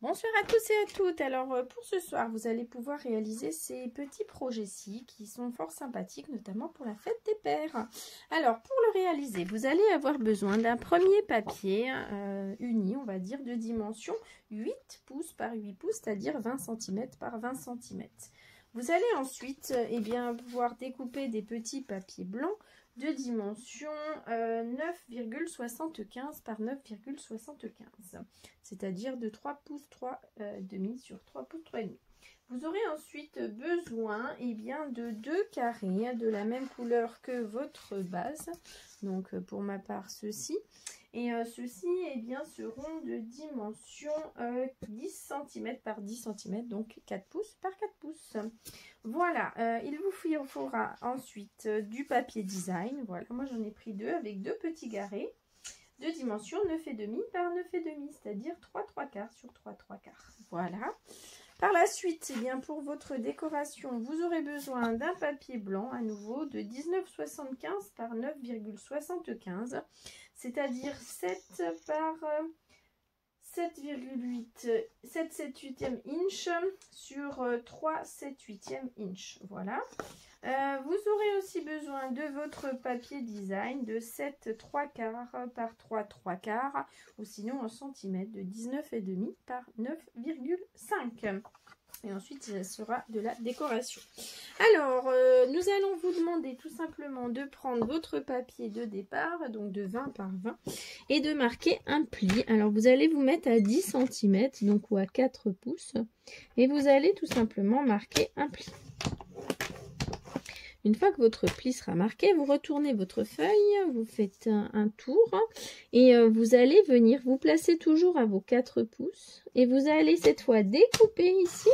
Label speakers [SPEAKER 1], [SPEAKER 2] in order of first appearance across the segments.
[SPEAKER 1] Bonsoir à tous et à toutes. Alors pour ce soir, vous allez pouvoir réaliser ces petits projets-ci qui sont fort sympathiques, notamment pour la fête des pères. Alors pour le réaliser, vous allez avoir besoin d'un premier papier uni, on va dire, de dimension 8 pouces par 8 pouces, c'est-à-dire 20 cm par 20 cm. Vous allez ensuite pouvoir découper des petits papiers blancs de dimension 9,75 par 9,75, c'est-à-dire de 3 pouces 3 demi sur 3 pouces 3 demi. Vous aurez ensuite besoin de 2 carrés de la même couleur que votre base, donc pour ma part ceci. Et ceux-ci seront de dimension 10 cm par 10 cm, donc 4 pouces par 4 pouces. Voilà, il vous faudra ensuite du papier design. Voilà, moi j'en ai pris 2 avec 2 petits carrés de dimension 9,5 par 9,5, c'est-à-dire 3/4 sur 3/4. Voilà. Par la suite, pour votre décoration, vous aurez besoin d'un papier blanc à nouveau de 19,75 par 9,75, c'est-à-dire 7 par 7,8 7/7/8 inch sur 3/7/8 inch. Voilà. Vous aurez aussi besoin de votre papier design de 7/3 par 3/3, ou sinon en centimètres de 19,5 par 9,5. Et ensuite, ça sera de la décoration. Alors, nous allons vous demander tout simplement de prendre votre papier de départ, donc de 20 par 20, et de marquer un pli. Alors, vous allez vous mettre à 10 cm, donc ou à 4 pouces, et vous allez tout simplement marquer un pli. Une fois que votre pli sera marqué, vous retournez votre feuille, vous faites un tour et vous allez venir vous placer toujours à vos 4 pouces et vous allez cette fois découper ici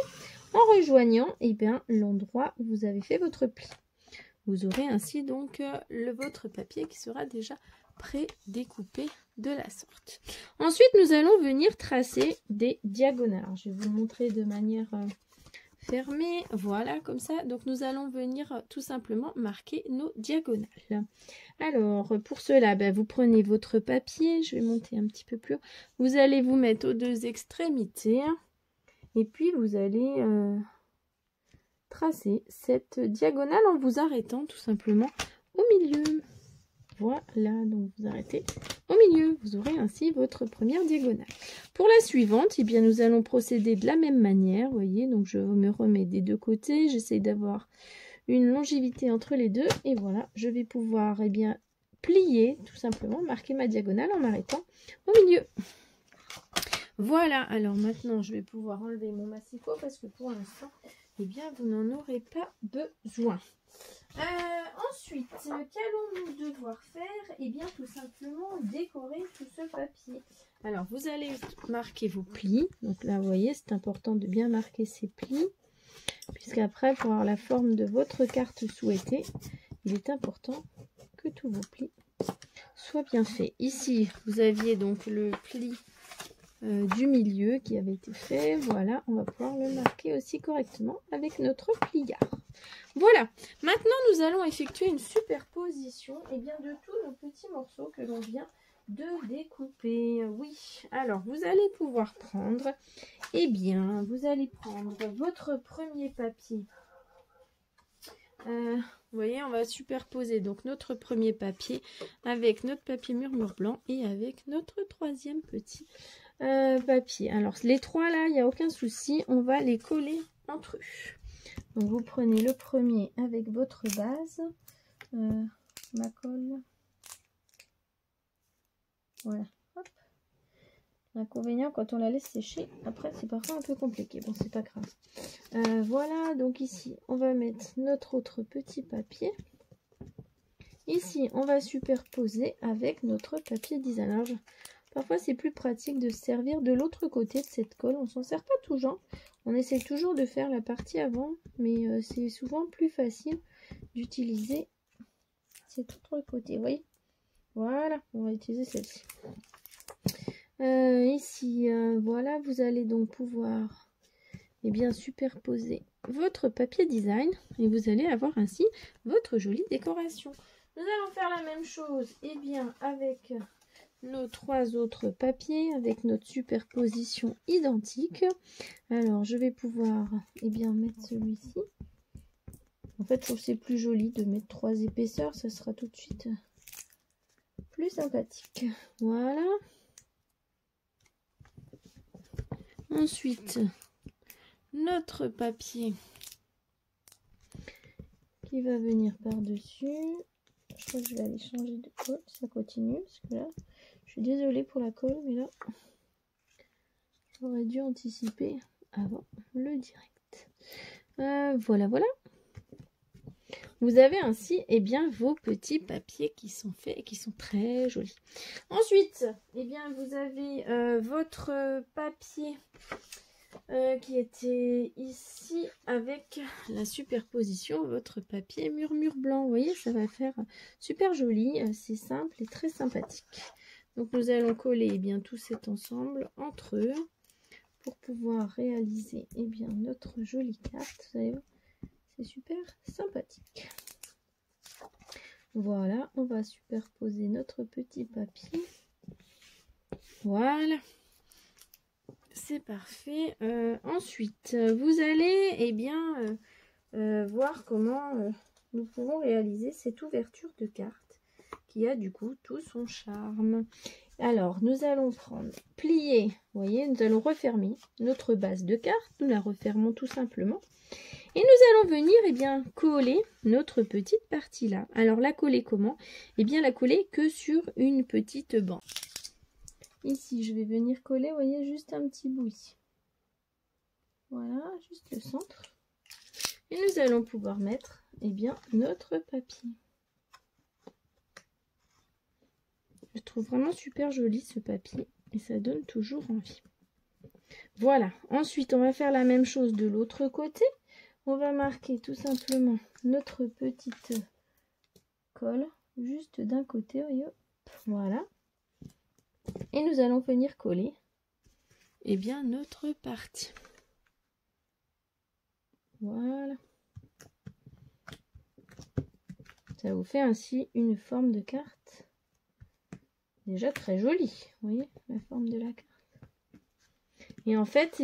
[SPEAKER 1] en rejoignant l'endroit où vous avez fait votre pli. Vous aurez ainsi donc votre papier qui sera déjà pré-découpé de la sorte. Ensuite, nous allons venir tracer des diagonales. Alors, je vais vous montrer de manière fermé, voilà, comme ça. Donc nous allons venir tout simplement marquer nos diagonales. Alors pour cela, vous prenez votre papier, je vais monter un petit peu plus haut, vous allez vous mettre aux 2 extrémités et puis vous allez tracer cette diagonale en vous arrêtant tout simplement au milieu. Voilà, donc vous arrêtez au milieu, vous aurez ainsi votre première diagonale. Pour la suivante, nous allons procéder de la même manière, vous voyez, donc je me remets des 2 côtés, j'essaie d'avoir une longévité entre les deux, et voilà, je vais pouvoir plier, tout simplement, marquer ma diagonale en m'arrêtant au milieu. Voilà, alors maintenant je vais pouvoir enlever mon massifo parce que pour l'instant, vous n'en aurez pas besoin. Ensuite, qu'allons-nous devoir faire? Tout simplement décorer tout ce papier. Alors, vous allez marquer vos plis. Donc là, vous voyez, c'est important de bien marquer ces plis, puisqu'après, pour avoir la forme de votre carte souhaitée, il est important que tous vos plis soient bien faits. Ici, vous aviez donc le pli du milieu qui avait été fait. Voilà, on va pouvoir le marquer aussi correctement avec notre pliard. Voilà, maintenant nous allons effectuer une superposition de tous nos petits morceaux que l'on vient de découper. Oui, alors vous allez pouvoir prendre, vous allez prendre votre premier papier. Vous voyez, on va superposer donc notre premier papier avec notre papier murmure blanc et avec notre troisième petit papier. Alors les 3 là, il n'y a aucun souci, on va les coller entre eux. Donc vous prenez le premier avec votre base, ma colle, voilà, hop. L'inconvénient quand on la laisse sécher, après c'est parfois un peu compliqué, bon c'est pas grave. Voilà, donc ici on va mettre notre autre petit papier. Ici on va superposer avec notre papier design. Alors, parfois c'est plus pratique de se servir de l'autre côté de cette colle, on s'en sert pas toujours. On essaie toujours de faire la partie avant, mais c'est souvent plus facile d'utiliser cet autre côté. Vous voyez? Voilà, on va utiliser celle-ci. Ici, voilà, vous allez donc pouvoir superposer votre papier design et vous allez avoir ainsi votre jolie décoration. Nous allons faire la même chose avec nos 3 autres papiers avec notre superposition identique. Alors, je vais pouvoir mettre celui-ci. En fait, je trouve que c'est plus joli de mettre 3 épaisseurs. Ça sera tout de suite plus sympathique. Voilà. Ensuite, notre papier qui va venir par-dessus. Je crois que je vais aller changer de colle. Ça continue. Parce que là, je suis désolée pour la colle, mais là, j'aurais dû anticiper avant le direct. Voilà, voilà. Vous avez ainsi vos petits papiers qui sont faits et qui sont très jolis. Ensuite, vous avez votre papier qui était ici avec la superposition, votre papier murmure blanc. Vous voyez, ça va faire super joli, c'est simple et très sympathique. Donc nous allons coller tout cet ensemble entre eux pour pouvoir réaliser notre jolie carte. Vous allez voir, c'est super sympathique. Voilà, on va superposer notre petit papier. Voilà, c'est parfait. Ensuite, vous allez voir comment nous pouvons réaliser cette ouverture de carte qui a du coup tout son charme. Alors, nous allons prendre, plier, vous voyez, nous allons refermer notre base de carte. Nous la refermons tout simplement. Et nous allons venir coller notre petite partie là. Alors la coller comment? La coller que sur une petite bande. Ici, je vais venir coller, vous voyez, juste un petit bout ici. Voilà, juste le centre. Et nous allons pouvoir mettre notre papier. Je trouve vraiment super joli ce papier et ça donne toujours envie. Voilà, ensuite on va faire la même chose de l'autre côté. On va marquer tout simplement notre petite colle juste d'un côté, voyez, voilà. Et nous allons venir coller notre partie. Voilà. Ça vous fait ainsi une forme de carte déjà très jolie. Vous voyez la forme de la carte. Et en fait,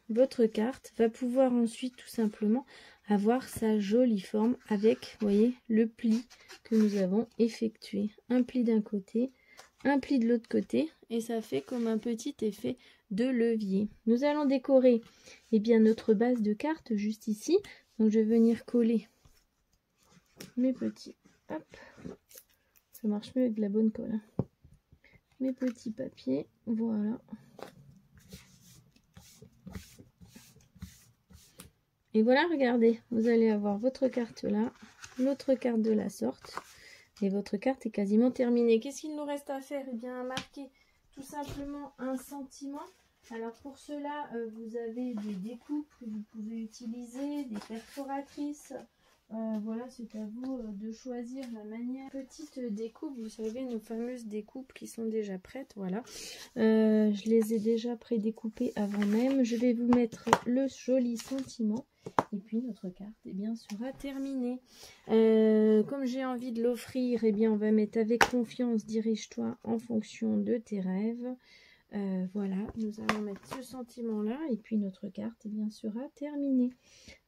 [SPEAKER 1] votre carte va pouvoir ensuite tout simplement avoir sa jolie forme avec, vous voyez, le pli que nous avons effectué. Un pli d'un côté, un pli de l'autre côté, et ça fait comme un petit effet de levier. Nous allons décorer notre base de carte juste ici. Donc, je vais venir coller mes petits, hop, ça marche mieux avec de la bonne colle, hein. Mes petits papiers, voilà. Et voilà, regardez, vous allez avoir votre carte là, l'autre carte de la sorte, et votre carte est quasiment terminée. Qu'est-ce qu'il nous reste à faire? À marquer tout simplement un sentiment. Alors pour cela, vous avez des découpes que vous pouvez utiliser, des perforatrices. Voilà, c'est à vous de choisir la manière. Petite découpe, vous savez, nos fameuses découpes qui sont déjà prêtes, voilà. Je les ai déjà pré-découpées avant même. Je vais vous mettre le joli sentiment. Et puis notre carte sera terminée. Comme j'ai envie de l'offrir, on va mettre avec confiance, dirige-toi en fonction de tes rêves. Voilà, nous allons mettre ce sentiment là et puis notre carte sera terminée.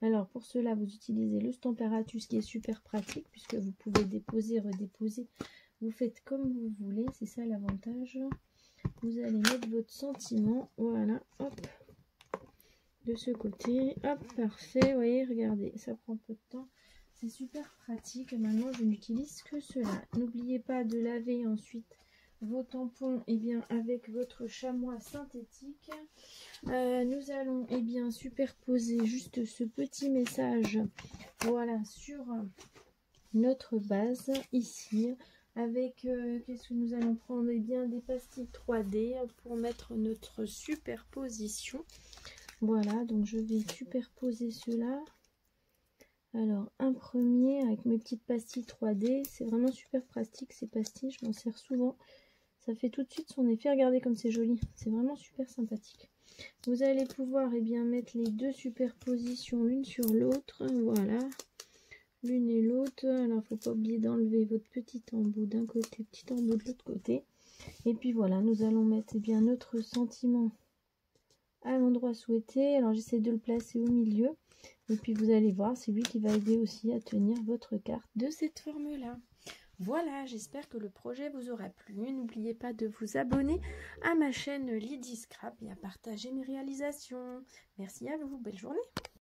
[SPEAKER 1] Alors pour cela, vous utilisez le Stamparatus qui est super pratique puisque vous pouvez déposer, redéposer. Vous faites comme vous voulez, c'est ça l'avantage. Vous allez mettre votre sentiment, voilà, hop, de ce côté, hop, parfait. Vous voyez, regardez, ça prend peu de temps. C'est super pratique. Maintenant, je n'utilise que cela. N'oubliez pas de laver ensuite vos tampons avec votre chamois synthétique. Nous allons superposer juste ce petit message, voilà, sur notre base ici avec qu'est-ce que nous allons prendre? Des pastilles 3D pour mettre notre superposition. Voilà, donc je vais superposer cela. Alors un premier avec mes petites pastilles 3D, c'est vraiment super pratique ces pastilles, je m'en sers souvent. Ça fait tout de suite son effet. Regardez comme c'est joli. C'est vraiment super sympathique. Vous allez pouvoir mettre les deux superpositions l'une sur l'autre. Voilà. L'une et l'autre. Alors, il ne faut pas oublier d'enlever votre petit embout d'un côté, petit embout de l'autre côté. Et puis voilà, nous allons mettre bien notre sentiment à l'endroit souhaité. Alors j'essaie de le placer au milieu. Et puis vous allez voir, c'est lui qui va aider aussi à tenir votre carte de cette forme-là. Voilà, j'espère que le projet vous aura plu. N'oubliez pas de vous abonner à ma chaîne Lydie Scrap et à partager mes réalisations. Merci à vous, belle journée.